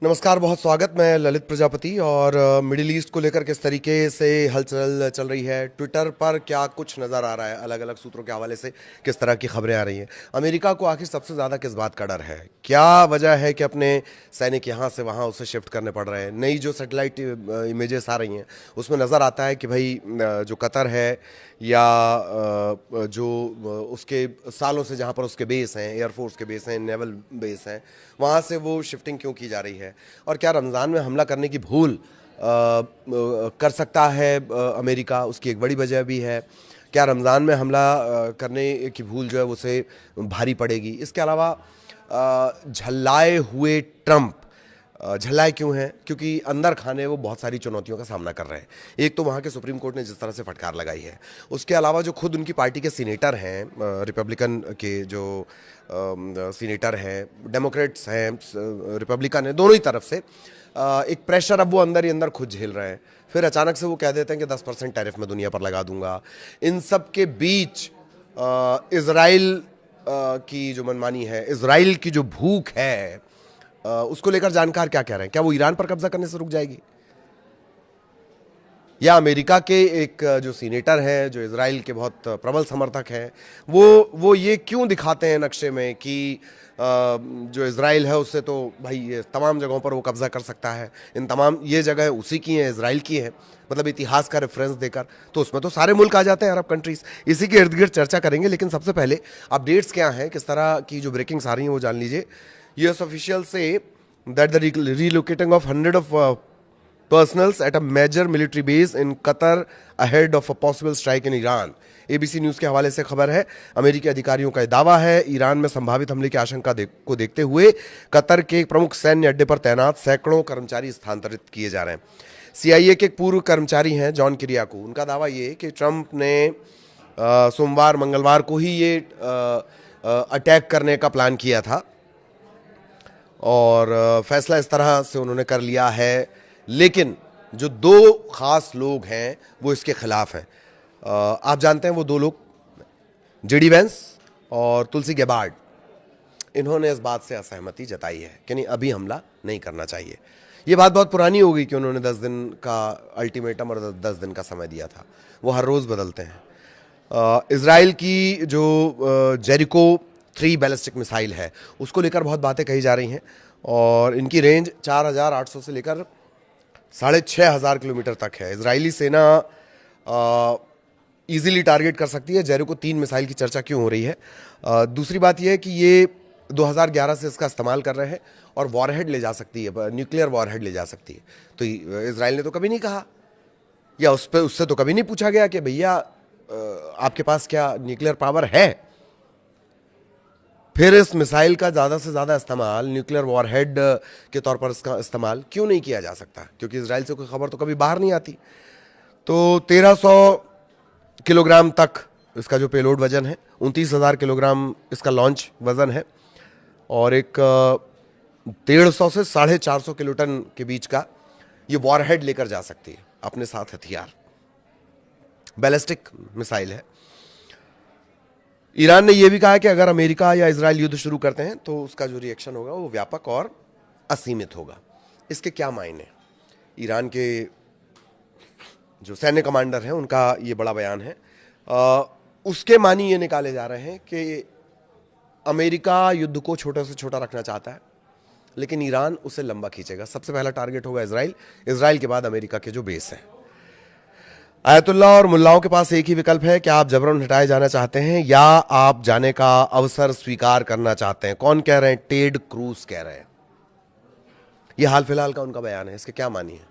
नमस्कार, बहुत स्वागत। मैं ललित प्रजापति और मिडिल ईस्ट को लेकर किस तरीके से हलचल चल रही है, ट्विटर पर क्या कुछ नज़र आ रहा है, अलग अलग सूत्रों के हवाले से किस तरह की खबरें आ रही हैं। अमेरिका को आखिर सबसे ज़्यादा किस बात का डर है? क्या वजह है कि अपने सैनिक यहाँ से वहाँ उसे शिफ्ट करने पड़ रहे हैं? नई जो सैटेलाइट इमेजेस आ रही हैं उसमें नज़र आता है कि भाई जो कतर है या जो उसके सालों से जहाँ पर उसके बेस हैं, एयरफोर्स के बेस हैं, नेवल बेस हैं, वहाँ से वो शिफ्टिंग क्यों की जा रही है? और क्या रमज़ान में हमला करने की भूल कर सकता है अमेरिका? उसकी एक बड़ी वजह भी है। क्या रमज़ान में हमला करने की भूल जो है उसे भारी पड़ेगी? इसके अलावा झल्लाए हुए ट्रंप झल्लाए क्यों हैं? क्योंकि अंदर खाने वो बहुत सारी चुनौतियों का सामना कर रहे हैं। एक तो वहाँ के सुप्रीम कोर्ट ने जिस तरह से फटकार लगाई है, उसके अलावा जो खुद उनकी पार्टी के सीनेटर हैं, रिपब्लिकन के जो सीनेटर हैं, डेमोक्रेट्स हैं, रिपब्लिकन हैं, दोनों ही तरफ से एक प्रेशर अब वो अंदर ही अंदर खुद झेल रहे हैं। फिर अचानक से वो कह देते हैं कि 10% टैरिफ मैं दुनिया पर लगा दूंगा। इन सब के बीच इसराइल की जो मनमानी है, इसराइल की जो भूख है, उसको लेकर जानकार क्या कह रहे हैं? क्या वो ईरान पर कब्जा करने से रुक जाएगी, या अमेरिका के एक जो सीनेटर हैं, जो इजराइल के बहुत प्रबल समर्थक हैं, वो ये क्यों दिखाते हैं नक्शे में कि जो इजराइल है उससे तो भाई ये तमाम जगहों पर वो कब्जा कर सकता है, इन तमाम ये जगह उसी की हैं, इजराइल की हैं, मतलब इतिहास का रेफरेंस देकर। तो उसमें तो सारे मुल्क आ जाते हैं, अरब कंट्रीज। इसी के इर्द गिर्द चर्चा करेंगे, लेकिन सबसे पहले अपडेट्स क्या हैं, किस तरह की जो ब्रेकिंग्स आ रही हैं वो जान लीजिए। US official say that the relocating of 100 of personals at a major military base in Qatar ahead of a possible strike in Iran। ABC news के हवाले से खबर है, अमेरिकी अधिकारियों का दावा है ईरान में संभावित हमले की आशंका को देखते हुए कतर के एक प्रमुख सैन्य अड्डे पर तैनात सैकड़ों कर्मचारी स्थानांतरित किए जा रहे हैं। सीआईए के एक पूर्व कर्मचारी हैं जॉन किरियाकू, उनका दावा ये कि ट्रंप ने सोमवार मंगलवार को ही ये अटैक करने का प्लान किया था और फैसला इस तरह से उन्होंने कर लिया है। लेकिन जो दो खास लोग हैं वो इसके खिलाफ हैं। आप जानते हैं वो दो लोग, जेडी वेंस और तुलसी गैबार्ड, इन्होंने इस बात से असहमति जताई है कि नहीं, अभी हमला नहीं करना चाहिए। ये बात बहुत पुरानी हो गई कि उन्होंने 10 दिन का अल्टीमेटम और 10 दिन का समय दिया था, वो हर रोज़ बदलते हैं। इजराइल की जो जेरिको 3 बैलिस्टिक मिसाइल है उसको लेकर बहुत बातें कही जा रही हैं और इनकी रेंज 4800 से लेकर 6500 किलोमीटर तक है। इजरायली सेना इजीली टारगेट कर सकती है। जेरिको 3 मिसाइल की चर्चा क्यों हो रही है? दूसरी बात यह है कि ये 2011 से इसका इस्तेमाल कर रहे हैं और वॉरहेड ले जा सकती है, न्यूक्लियर वॉरहेड ले जा सकती है। तो इजराइल ने तो कभी नहीं कहा, या उससे तो कभी नहीं पूछा गया कि भैया आपके पास क्या न्यूक्लियर पावर है। फिर इस मिसाइल का ज़्यादा से ज़्यादा इस्तेमाल, न्यूक्लियर वॉरहेड के तौर पर इसका इस्तेमाल क्यों नहीं किया जा सकता? क्योंकि इजराइल से कोई खबर तो कभी बाहर नहीं आती। तो 1300 किलोग्राम तक इसका जो पेलोड वजन है, 29,000 किलोग्राम इसका लॉन्च वजन है और एक 150 से 450 किलोटन के बीच का ये वॉरहेड लेकर जा सकती है अपने साथ हथियार। बैलिस्टिक मिसाइल है। ईरान ने यह भी कहा है कि अगर अमेरिका या इजराइल युद्ध शुरू करते हैं तो उसका जो रिएक्शन होगा वो व्यापक और असीमित होगा। इसके क्या मायने? ईरान के जो सैन्य कमांडर हैं उनका ये बड़ा बयान है। उसके मानी ये निकाले जा रहे हैं कि अमेरिका युद्ध को छोटा से छोटा रखना चाहता है, लेकिन ईरान उसे लंबा खींचेगा। सबसे पहला टारगेट होगा इजराइल, इजराइल के बाद अमेरिका के जो बेस हैं। आयतुल्ला और मुल्लाओं के पास एक ही विकल्प है कि आप जबरन हटाए जाना चाहते हैं या आप जाने का अवसर स्वीकार करना चाहते हैं। कौन कह रहे हैं? टेड क्रूज कह रहे हैं। यह हाल फिलहाल का उनका बयान है। इसके क्या मानी है?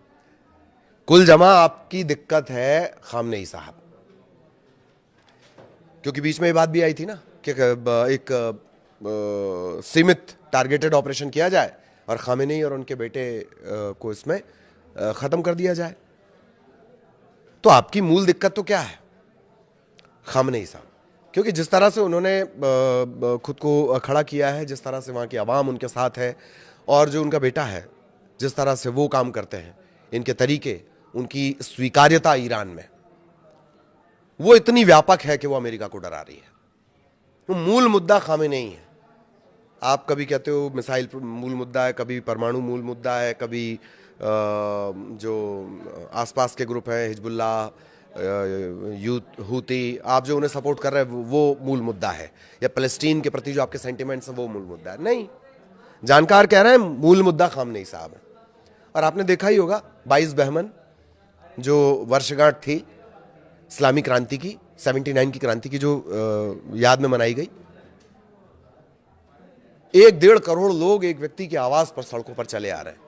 कुल जमा आपकी दिक्कत है खामनेई साहब, क्योंकि बीच में ये बात भी आई थी ना कि एक सीमित टारगेटेड ऑपरेशन किया जाए और खामेनेई और उनके बेटे को इसमें खत्म कर दिया जाए। तो आपकी मूल दिक्कत तो क्या है? खामनेई साहब, क्योंकि जिस तरह से उन्होंने खुद को खड़ा किया है, जिस तरह से वहाँ की आवाम उनके साथ है और जो उनका बेटा है, जिस तरह से वो काम करते हैं, इनके तरीके, उनकी स्वीकार्यता ईरान में, वो इतनी व्यापक है कि वो अमेरिका को डरा रही है। वो मूल मुद्दा खामेनेई है। आप कभी कहते हो मिसाइल मूल मुद्दा है, कभी परमाणु मूल मुद्दा है, कभी जो आसपास के ग्रुप हैं हिजबुल्ला, यूथ हूती, आप जो उन्हें सपोर्ट कर रहे हैं वो मूल मुद्दा है, या फ़लस्तीन के प्रति जो आपके सेंटिमेंट्स हैं वो मूल मुद्दा है। नहीं, जानकार कह रहे हैं मूल मुद्दा खामनेई साहब है। और आपने देखा ही होगा 22 बहमन जो वर्षगांठ थी इस्लामी क्रांति की, 79 की क्रांति की, जो याद में मनाई गई, 1-1.5 करोड़ लोग एक व्यक्ति की आवाज पर सड़कों पर चले आ रहे हैं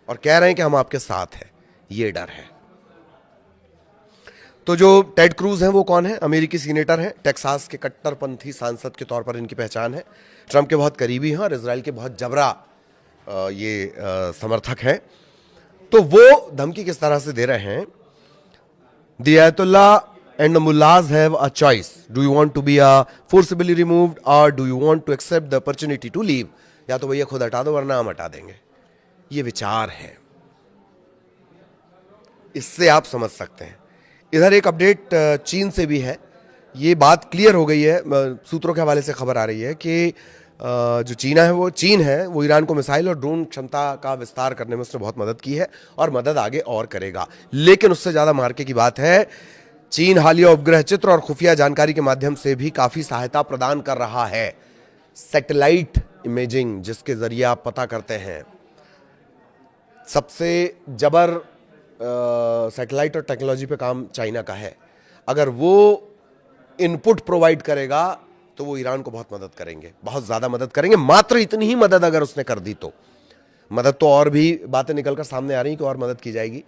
और कह रहे हैं कि हम आपके साथ हैं। ये डर है। तो जो टेड क्रूज हैं वो कौन है? अमेरिकी सीनेटर हैं, टेक्सास के कट्टरपंथी सांसद के तौर पर इनकी पहचान है। ट्रंप के बहुत करीबी हैं और इजराइल के बहुत जबरा समर्थक हैं। तो वो धमकी किस तरह से दे रहे हैं? The Ayatollah and the mullahs have a choice. Do you want to be forcibly removed or do you want to accept the opportunity to leave? या तो भैया खुद हटा दो वरना हम हटा देंगे। ये विचार है, इससे आप समझ सकते हैं। इधर एक अपडेट चीन से भी है। ये बात क्लियर हो गई है, सूत्रों के हवाले से खबर आ रही है कि जो चीन है वो ईरान को मिसाइल और ड्रोन क्षमता का विस्तार करने में उसने बहुत मदद की है और मदद आगे और करेगा। लेकिन उससे ज्यादा मार्के की बात है, चीन हालिया उपग्रह चित्र और खुफिया जानकारी के माध्यम से भी काफी सहायता प्रदान कर रहा है। सैटेलाइट इमेजिंग जिसके जरिए आप पता करते हैं, सबसे जबर सैटेलाइट और टेक्नोलॉजी पे काम चाइना का है। अगर वो इनपुट प्रोवाइड करेगा तो वो ईरान को बहुत मदद करेंगे, बहुत ज्यादा मदद करेंगे। मात्र इतनी ही मदद अगर उसने कर दी तो, मदद तो और भी बातें निकलकर सामने आ रही कि और मदद की जाएगी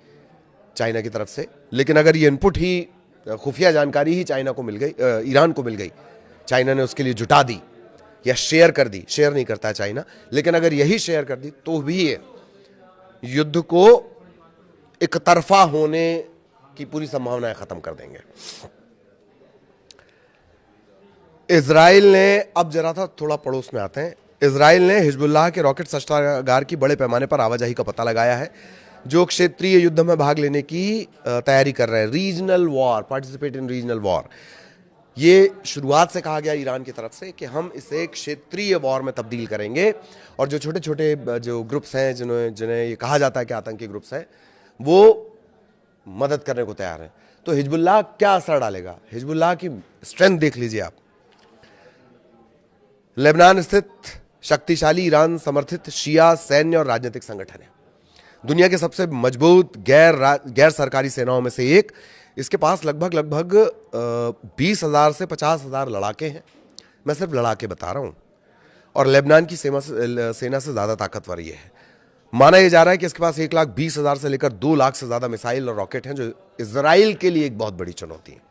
चाइना की तरफ से, लेकिन अगर ये इनपुट ही, खुफिया जानकारी ही चाइना को मिल गई, ईरान को मिल गई, चाइना ने उसके लिए जुटा दी या शेयर कर दी, शेयर नहीं करता है चाइना, लेकिन अगर यही शेयर कर दी तो भी ये युद्ध को एक तरफा होने की पूरी संभावनाएं खत्म कर देंगे। इजराइल ने, अब जरा था थोड़ा पड़ोस में आते हैं, इजराइल ने हिजबुल्लाह के रॉकेट शस्त्रागार की बड़े पैमाने पर आवाजाही का पता लगाया है, जो क्षेत्रीय युद्ध में भाग लेने की तैयारी कर रहे हैं। Regional war, participate in regional war, ये शुरुआत से कहा गया ईरान की तरफ से कि हम इसे क्षेत्रीय वॉर में तब्दील करेंगे, और जो छोटे छोटे जो ग्रुप्स हैं जिन्हें ये कहा जाता है कि आतंकी ग्रुप्स हैं, वो मदद करने को तैयार हैं। तो हिजबुल्लाह क्या असर डालेगा? हिजबुल्लाह की स्ट्रेंथ देख लीजिए आप। लेबनान स्थित शक्तिशाली ईरान समर्थित शिया सैन्य और राजनीतिक संगठन है, दुनिया के सबसे मजबूत गैर सरकारी सेनाओं में से एक। इसके पास लगभग 20,000 से 50,000 लड़ाके हैं। मैं सिर्फ लड़ाके बता रहा हूं, और लेबनान की सेना से ज्यादा ताकतवर ये है। माना यह जा रहा है कि इसके पास 1,20,000 से लेकर 2 लाख से ज्यादा मिसाइल और रॉकेट हैं, जो इजराइल के लिए एक बहुत बड़ी चुनौती है।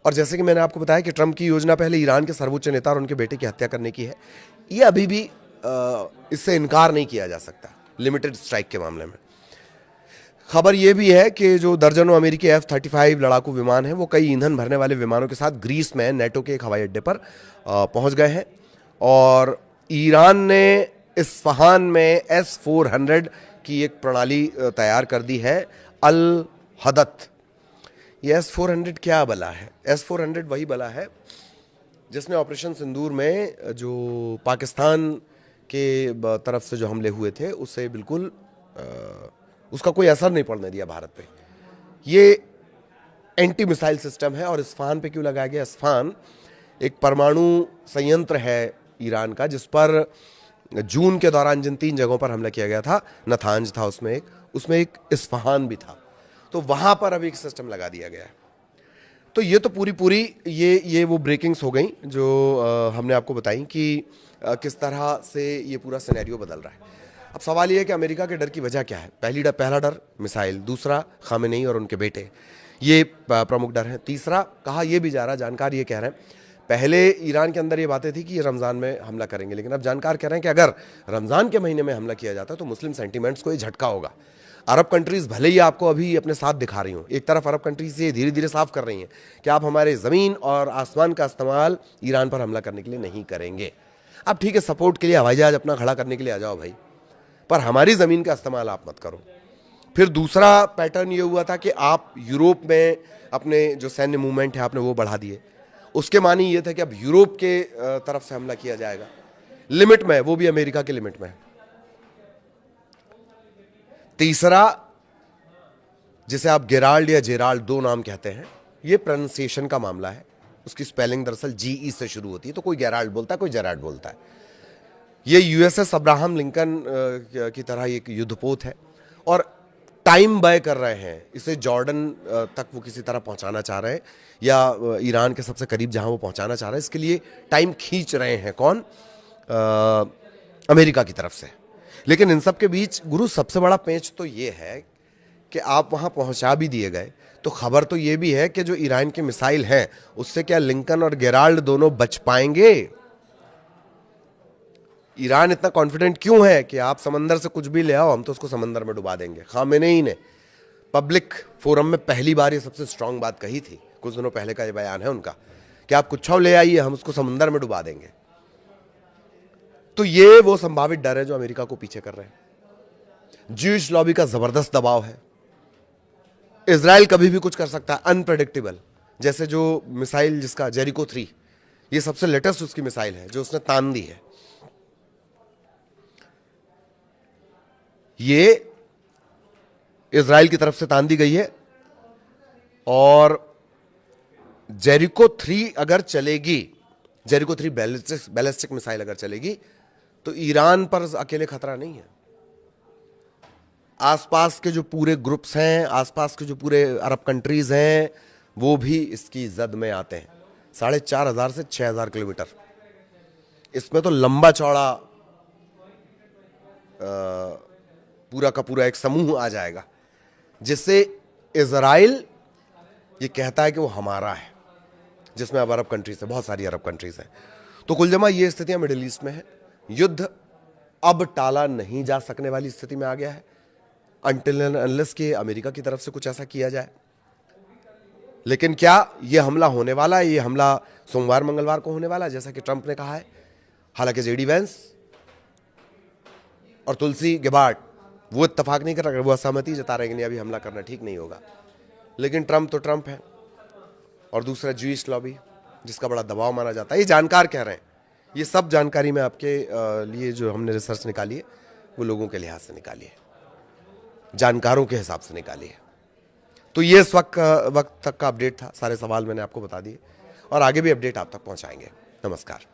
और जैसे कि मैंने आपको बताया कि ट्रंप की योजना पहले ईरान के सर्वोच्च नेता और उनके बेटे की हत्या करने की है। ये अभी भी इससे इनकार नहीं किया जा सकता लिमिटेड स्ट्राइक के मामले में। खबर यह भी है कि जो दर्जनों अमेरिकी F-35 लड़ाकू विमान हैं, वो कई ईंधन भरने वाले विमानों के साथ ग्रीस में नेटो के एक हवाई अड्डे पर पहुंच गए हैं, और ईरान ने इस्फहान में S-400 की एक प्रणाली तैयार कर दी है, अल हदत। ये S-400 क्या बला है? S-400 वही बला है जिसने ऑपरेशन सिंदूर में जो पाकिस्तान के तरफ से जो हमले हुए थे उससे बिल्कुल उसका कोई असर नहीं पड़ने दिया भारत पे। ये एंटी मिसाइल सिस्टम है। और इस्फहान पे क्यों लगाया गया? इस्फहान एक परमाणु संयंत्र है ईरान का, जिस पर जून के दौरान जिन 3 जगहों पर हमला किया गया था, नथांज था उसमें एक इस्फहान भी था, तो वहां पर अभी एक सिस्टम लगा दिया गया है। तो ये तो पूरी ये वो ब्रेकिंग्स हो गई जो हमने आपको बताई कि किस तरह से ये पूरा सिनेरियो बदल रहा है। अब सवाल ये है कि अमेरिका के डर की वजह क्या है? पहला डर मिसाइल, दूसरा खामेनेई और उनके बेटे, ये प्रमुख डर है। तीसरा कहा यह भी जा रहा, जानकार ये कह रहे हैं, पहले ईरान के अंदर ये बातें थी कि ये रमज़ान में हमला करेंगे, लेकिन अब जानकार कह रहे हैं कि अगर रमज़ान के महीने में हमला किया जाता है तो मुस्लिम सेंटीमेंट्स को ये झटका होगा। अरब कंट्रीज़ भले ही आपको अभी अपने साथ दिखा रही हूँ, एक तरफ अरब कंट्रीज़ ये धीरे धीरे साफ कर रही हैं कि आप हमारे ज़मीन और आसमान का इस्तेमाल ईरान पर हमला करने के लिए नहीं करेंगे। अब ठीक है, सपोर्ट के लिए हवाई जहाज अपना खड़ा करने के लिए आ जाओ भाई, पर हमारी ज़मीन का इस्तेमाल आप मत करो। फिर दूसरा पैटर्न ये हुआ था कि आप यूरोप में अपने जो सैन्य मूवमेंट है आपने वो बढ़ा दिए। उसके मानी ये था कि अब यूरोप के तरफ से हमला किया जाएगा। लिमिट में है, वो भी अमेरिका के लिमिट में है। तीसरा, जिसे आप गेराल्ड या जेराल्ड, दो नाम कहते हैं, ये प्रोनाउंसिएशन का मामला है। उसकी स्पेलिंग दरअसल जीई से शुरू होती है, तो कोई गेराल्ड बोलता है, कोई जेराल्ड बोलता है। ये यूएसएस अब्राहम लिंकन की तरह एक युद्धपोत है और टाइम बाय कर रहे हैं इसे जॉर्डन तक वो किसी तरह पहुंचाना चाह रहे हैं, या ईरान के सबसे करीब जहां वो पहुंचाना चाह रहे हैं। इसके लिए टाइम खींच रहे हैं कौन? अमेरिका की तरफ से। लेकिन इन सब के बीच गुरु सबसे बड़ा पेंच तो ये है कि आप वहां पहुंचा भी दिए गए तो खबर तो ये भी है कि जो ईरान की मिसाइल हैं उससे क्या लिंकन और गेराल्ड दोनों बच पाएंगे? ईरान इतना कॉन्फिडेंट क्यों है कि आप समंदर से कुछ भी ले आओ, हम तो उसको समंदर में डुबा देंगे? खामेनेई ने पब्लिक फोरम में पहली बार ये सबसे स्ट्रांग बात कही थी, कुछ दिनों पहले का ये बयान है उनका, कि आप कुछ ले आइए, हम उसको समंदर में डुबा देंगे। तो ये वो संभावित डर है जो अमेरिका को पीछे कर रहे हैं। ज्यूइश लॉबी का जबरदस्त दबाव है। इजराइल कभी भी कुछ कर सकता है, अनप्रेडिक्टेबल। जैसे जो मिसाइल जिसका जेरिको 3, ये सबसे लेटेस्ट उसकी मिसाइल है जो उसने तान दी है। ये इजराइल की तरफ से तान दी गई है और जेरिको 3 अगर चलेगी, जेरिको 3 बैलिस्टिक मिसाइल अगर चलेगी तो ईरान पर अकेले खतरा नहीं है। आसपास के जो पूरे ग्रुप्स हैं, आसपास के जो पूरे अरब कंट्रीज हैं, वो भी इसकी जद में आते हैं। 4,500 से 6,000 किलोमीटर, इसमें तो लंबा चौड़ा पूरा का पूरा एक समूह आ जाएगा, जिससे इजराइल ये कहता है कि वो हमारा है, जिसमें अब अरब कंट्रीज है, बहुत सारी अरब कंट्रीज हैं। तो कुल जमा ये स्थितियां मिडिल ईस्ट में है। युद्ध अब टाला नहीं जा सकने वाली स्थिति में आ गया है, अनटिल एंड अनलेस के अमेरिका की तरफ से कुछ ऐसा किया जाए। लेकिन क्या ये हमला होने वाला है? ये हमला सोमवार मंगलवार को होने वाला है, जैसा कि ट्रंप ने कहा है। हालांकि जेडी वेंस और तुलसी गेबार्ड वो इत्तेफाक नहीं कर रहे, वो असहमति जता रहे कि नहीं, अभी हमला करना ठीक नहीं होगा। लेकिन ट्रंप तो ट्रंप है, और दूसरा ज्यूइश लॉबी जिसका बड़ा दबाव माना जाता है। ये जानकार कह रहे हैं। ये सब जानकारी में आपके लिए जो हमने रिसर्च निकाली है वो लोगों के लिहाज से निकाली है, जानकारों के हिसाब से निकाली है। तो ये इस वक्त तक का अपडेट था। सारे सवाल मैंने आपको बता दिए और आगे भी अपडेट आप तक पहुंचाएंगे। नमस्कार।